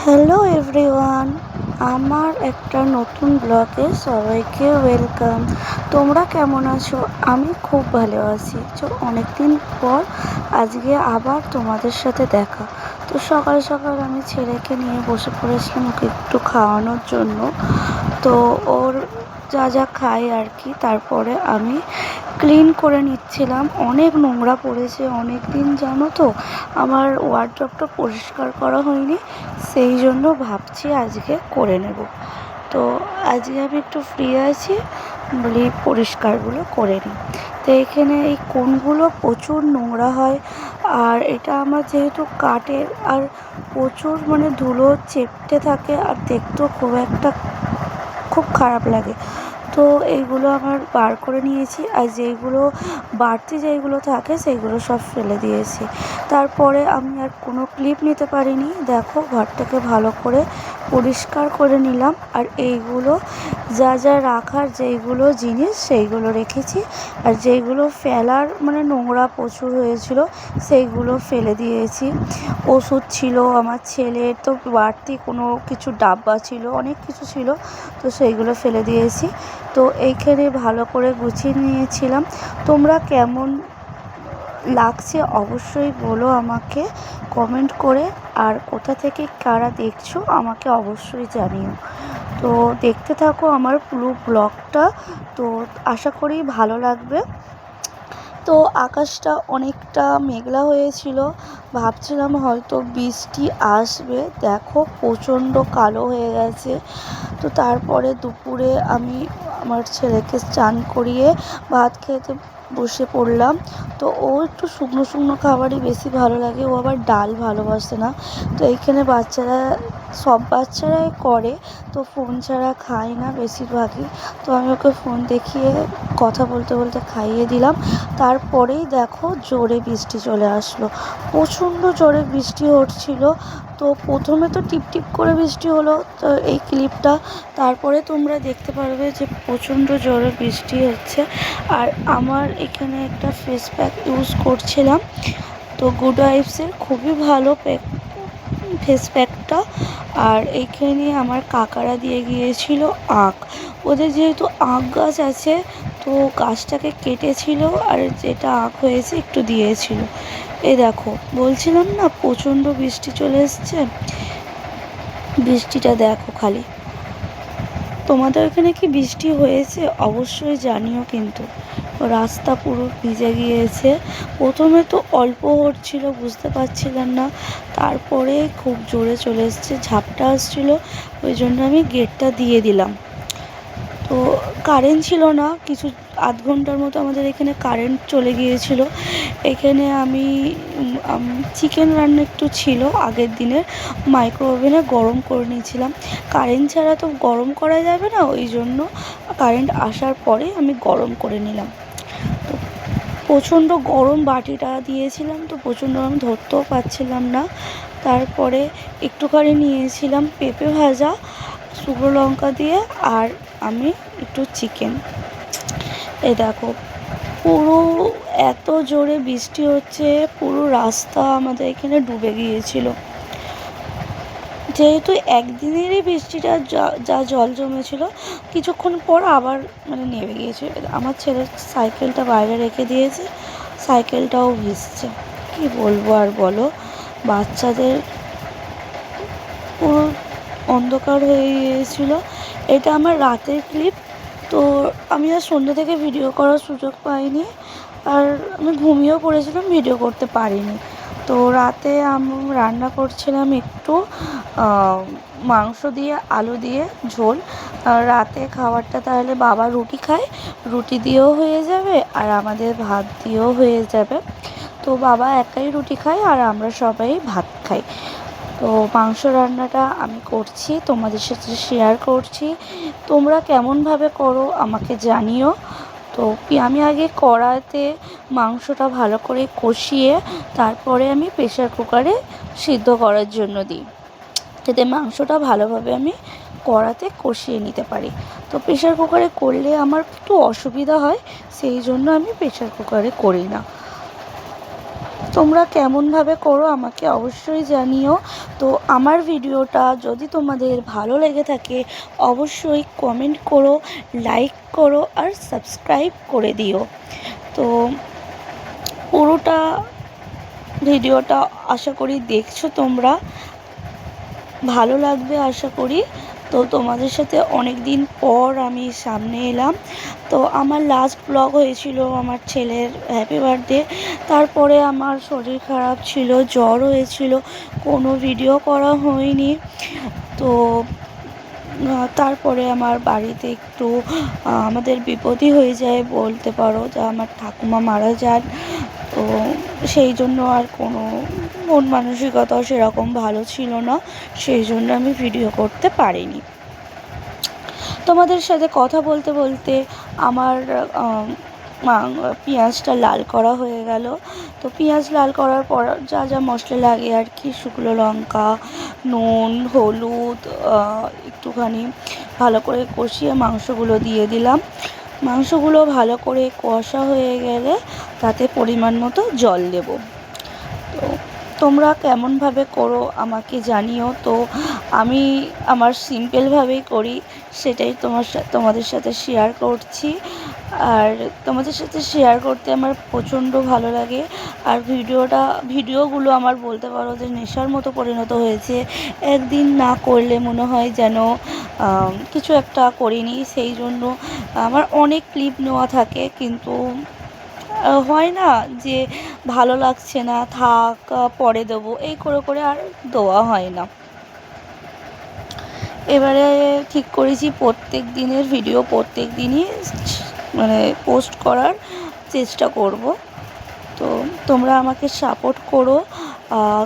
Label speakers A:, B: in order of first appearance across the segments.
A: Hello everyone, আমার একটা নতুন ব্লগে সবাইকে ওয়েলকাম। তোমরা কেমন আছো? আমি খুব ভালো আছি। তো অনেক দিন পর আজকে আবার তোমাদের সাথে দেখা। তো সকাল সকাল আমি ছেলেকে নিয়ে বসে পড়েছিলাম ওকে একটু খাওয়ানোর জন্য। তো ওর যা যা খাই আর কি, তারপরে আমি ক্লিন করে নিচ্ছিলাম। অনেক নোংরা পড়েছে অনেক দিন, জানো তো আমার ওয়ার্ড্রপটা পরিষ্কার করা হয়নি, সেই জন্য ভাবছি আজকে করে নেব। তো আজকে আমি একটু ফ্রি আছি বলি পরিষ্কারগুলো করে নিই। তো এখানে এই কোণগুলো প্রচুর নোংরা হয়, আর এটা আমার যেহেতু কাঠের, আর প্রচুর মানে ধুলো চেপটে থাকে, আর দেখতেও খুব খারাপ লাগে। তো এইগুলো আমার বার করে নিয়েছি, আর যেইগুলো বাড়তি যেইগুলো থাকে সেইগুলো সব ফেলে দিয়েছি। তারপরে আমি আর কোনো ক্লিপ নিতে পারিনি। দেখো ঘরটাকে ভালো করে পরিষ্কার করে নিলাম, আর এইগুলো যা যা রাখার যেইগুলো জিনিস সেইগুলো রেখেছি, আর যেইগুলো ফেলার মানে নোংরা প্রচুর হয়েছিল সেইগুলো ফেলে দিয়েছি। ওষুধ ছিল আমার ছেলের, তো বাড়তি কোনো কিছু ডাব্বা ছিল, অনেক কিছু ছিল, তো সেইগুলো ফেলে দিয়েছি। তো এইখানে ভালো করে গুছিয়ে নিয়েছিলাম। তোমরা কেমন লাগছে অবশ্যই বলো আমাকে কমেন্ট করে, আর কোথা থেকে কারা দেখছো আমাকে অবশ্যই জানিও। তো দেখতে থাকো আমার পুরো ব্লগটা, তো আশা করি ভালো লাগবে। তো আকাশটা অনেকটা মেঘলা হয়েছিল, ভাবছিলাম হয়তো বৃষ্টি আসবে। দেখো প্রচণ্ড কালো হয়ে গেছে। তো তারপরে দুপুরে আমি আমার ছেলেকে স্নান করিয়ে ভাত খেতে বসে পড়লাম। তো ও একটু শুকনো শুকনো খাবারই বেশি ভালো লাগে, ও আবার ডাল ভালোবাসে না। তো এইখানে সব বাচ্চারাই করে, তো ফোন ছাড়া খায় না বেশিরভাগই। তো আমি ওকে ফোন দেখিয়ে কথা বলতে বলতে খাইয়ে দিলাম। তারপরেই দেখো জোরে বৃষ্টি চলে আসলো, প্রচণ্ড জোরে বৃষ্টি হচ্ছিল। তো প্রথমে তো টিপটিপ করে বৃষ্টি হলো, তো এই ক্লিপটা তারপরে তোমরা দেখতে পারবে যে প্রচণ্ড জোরে বৃষ্টি হচ্ছে। আর আমার এখানে একটা ফেস প্যাক ইউজ করছিলাম, তো গুড ওয়াইফসের খুবই ভালো ফেস প্যাকটা। আর এইখানে আমার কাকারা দিয়ে গিয়েছিল আখ, ওদের যেহেতু আখ গাছ আছে, তো গাছটাকে কেটেছিল আর যেটা আখ হয়েছে একটু দিয়েছিল। এই দেখো বলছিলাম না প্রচণ্ড বৃষ্টি চলে এসছে, বৃষ্টিটা দেখো খালি। তোমাদের ওখানে কি বৃষ্টি হয়েছে অবশ্যই জানিও কিন্তু। রাস্তা পুরো ভিজে গিয়েছে, প্রথমে তো অল্প হচ্ছিল বুঝতে পারছিলাম না, তারপরে খুব জোরে চলে এসছে, ঝাপটা আসছিল, ওই জন্য আমি গেটটা দিয়ে দিলাম। তো কারেন্ট ছিল না, কিছু আধ ঘন্টার মতো আমাদের এখানে কারেন্ট চলে গিয়েছিল। এখানে আমি চিকেন রান্না একটু ছিল আগের দিনের, মাইক্রো ওভেনে গরম করে নিয়েছিলাম। কারেন্ট ছাড়া তো গরম করা যাবে না, ওই জন্য কারেন্ট আসার পরে আমি গরম করে নিলাম। তো প্রচণ্ড গরম বাটিটা দিয়েছিলাম, তো প্রচণ্ড আমি ধরতেও পারছিলাম না। তারপরে একটুখানি নিয়েছিলাম পেঁপে ভাজা শুকনো লঙ্কা দিয়ে, আর আমি একটু চিকেন। এ দেখো পুরো এত জোরে বৃষ্টি হচ্ছে, পুরো রাস্তা আমাদের এখানে ডুবে গিয়েছিল। যেহেতু একদিনেরই বৃষ্টিটা যা জল জমেছিল, কিছুক্ষণ পর আবার মানে নেমে গিয়েছে। আমার ছেলের সাইকেলটা বাইরে রেখে দিয়েছে, সাইকেলটাও ভিজছে। কি বলবো আর বলো, বাচ্চাদের পুরো অন্ধকার হয়ে গিয়েছিল। এটা আমার রাতের ক্লিপ। তো আমি আর সন্ধ্যা থেকে ভিডিও করার সুযোগ পাইনি, আর আমি ঘুমিয়েও পড়েছিলাম, ভিডিও করতে পারিনি। তো রাতে আমি রান্না করছিলাম একটু মাংস দিয়ে আলু দিয়ে ঝোল। রাতে খাবারটা তাহলে বাবা রুটি খায়, রুটি দিয়েও হয়ে যাবে আর আমাদের ভাত দিয়েও হয়ে যাবে। তো বাবা একাই রুটি খায় আর আমরা সবাই ভাত খাই। তো মাংস রান্নাটা আমি করছি, তোমাদের সাথে শেয়ার করছি। তোমরা কেমনভাবে করো আমাকে জানিও। তো আমি আগে কড়াইতে মাংসটা ভালো করে কষিয়ে তারপরে আমি প্রেশার কুকারে সিদ্ধ করার জন্য দিই, যাতে মাংসটা ভালোভাবে আমি কড়াতে কষিয়ে নিতে পারি। তো প্রেশার কুকারে করলে আমার একটু অসুবিধা হয়, সেই জন্য আমি প্রেশার কুকারে করি না। তোমরা কেমনভাবে করো আমাকে অবশ্যই জানিও। তো আমার ভিডিওটা যদি তোমাদের ভালো লেগে থাকে অবশ্যই কমেন্ট করো, লাইক করো আর সাবস্ক্রাইব করে দিও। তো পুরোটা ভিডিওটা আশা করি দেখছো তোমরা, ভালো লাগবে আশা করি। তো তোমাদের সাথে অনেক দিন পর আমি সামনে এলাম। তো আমার লাস্ট ব্লগ হয়েছিল আমার ছেলের হ্যাপি বার্থডে, তারপরে আমার শরীর খারাপ ছিল, জ্বর হয়েছিল, কোনো ভিডিও করা হয়নি। তো তারপরে আমার বাড়িতে একটু আমাদের বিপদই হয়ে যায় বলতে পারো, যা আমার ঠাকুমা মারা যান। তো সেই জন্য আর কোনো মন মানসিকতাও সেরকম ভালো ছিল না, সেই জন্য আমি ভিডিও করতে পারিনি। তোমাদের সাথে কথা বলতে বলতে আমার পেঁয়াজটা লাল করা হয়ে গেল। তো পেঁয়াজ লাল করার পর যা যা মশলা লাগে আর কি, শুকনো লঙ্কা, নুন, হলুদ একটুখানি ভালো করে কষিয়ে মাংসগুলো দিয়ে দিলাম। মাংসগুলো ভালো করে কষা হয়ে গেলে তাতে পরিমাণ মতো জল দেব। তো তোমরা কেমনভাবে করো আমাকে জানিও। তো আমি আমার সিম্পলভাবেই করি, সেটাই তোমাদের সাথে শেয়ার করছি। আর তোমাদের সাথে শেয়ার করতে আমার প্রচণ্ড ভালো লাগে। আর ভিডিওগুলো আমার বলতে পারো যে নেশার মতো পরিণত হয়েছে। একদিন না করলে মনে হয় যেন কিছু একটা করিনি। সেই জন্য আমার অনেক ক্লিপ নেওয়া থাকে, কিন্তু হয় না যে ভালো লাগছে না, থাক পরে দেবো, এই করে করে আর দেওয়া হয় না। এবারে ঠিক করেছি প্রত্যেক দিনের ভিডিও প্রত্যেক দিনই মানে পোস্ট করার চেষ্টা করব। তো তোমরা আমাকে সাপোর্ট করো।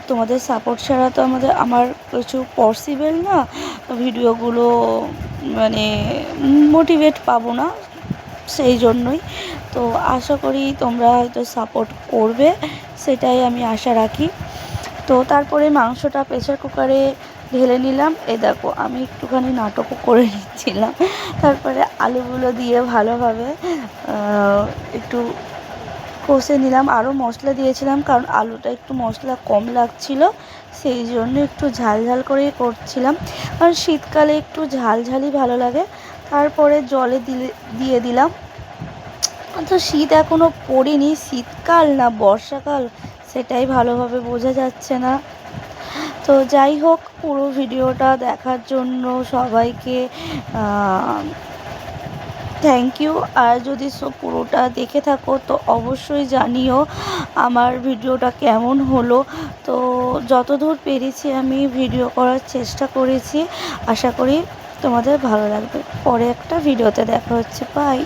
A: তোমাদের সাপোর্ট ছাড়া তো আমার কিছু পসিবল না, ভিডিওগুলো মানে মোটিভেট পাবো না, সেই জন্যই। তো আশা করি তোমরা হয়তো সাপোর্ট করবে, সেটাই আমি আশা রাখি। তো তারপরে মাংসটা প্রেসার কুকারে ঢেলে নিলাম। দেখো আমি একটুখানি নাটকও করে নিচ্ছিলাম। তারপরে আলুগুলো দিয়ে ভালোভাবে একটু কষে নিলাম। আরও মশলা দিয়েছিলাম কারণ আলুটা একটু মশলা কম লাগছিল, সেই জন্য একটু ঝাল ঝাল করেই করছিলাম, কারণ শীতকালে একটু ঝালঝালই ভালো লাগে। তারপরে জলে দিয়ে দিলাম। তো শীত এখনও পড়েনি, শীতকাল না বর্ষাকাল সেটাই ভালোভাবে বোঝা যাচ্ছে না। তো যাই হোক, পুরো ভিডিওটা দেখার জন্য সবাইকে থ্যাংক ইউ। আর যদি পুরোটা দেখে থাকো তো অবশ্যই জানিও আমার ভিডিওটা কেমন হলো। তো যতদূর পেরেছি আমি ভিডিও করার চেষ্টা করেছি, আশা করি তোমাদের ভালো লাগবে। পরে একটা ভিডিওতে দেখা হচ্ছে, বাই।